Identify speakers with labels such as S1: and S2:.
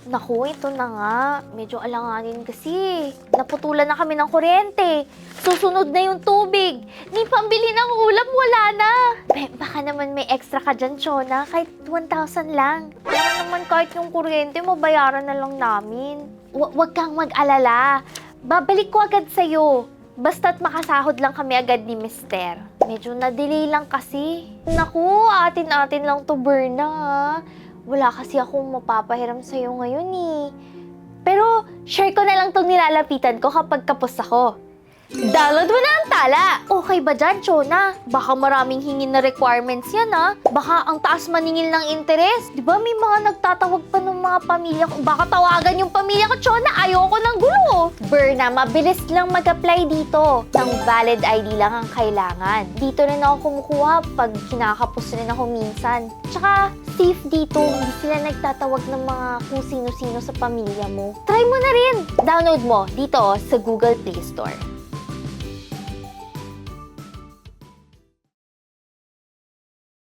S1: Naku, ito na nga. Medyo alanganin kasi. Naputulan na kami ng kuryente. Susunod na yung tubig. Ni pambili ng ulam, wala na. Baka naman may extra ka dyan, Chona. Kahit 1,000 lang. Para naman kahit yung kuryente, mabayaran na lang namin. Huwag kang mag-alala. Babalik ko agad sa'yo. Basta't makasahod lang kami agad ni Mister. Medyo na-delay lang kasi. Naku, atin-atin lang to, Berna, ha? Wala kasi akong mapapahiram sa'yo ngayon, eh. Pero, share ko na lang tong nilalapitan ko kapag kapos ako. Download mo na ang tala! Okay ba dyan, Chona? Baka maraming hingin na requirements yan, ha? Baka ang taas maningil ng interest. Di ba may mga nagtatawag pa ng mga pamilya ko? Baka tawagan yung pamilya ko, Chona. Ayoko ng gulo. Berna, mabilis lang mag-apply dito. Nang valid ID lang ang kailangan. Dito rin ako kumukuha pag kinakapos rin ako minsan. Tsaka, safe dito. Hindi sila nagtatawag ng mga kung sino-sino sa pamilya mo. Try mo na rin. Download mo dito sa Google Play Store.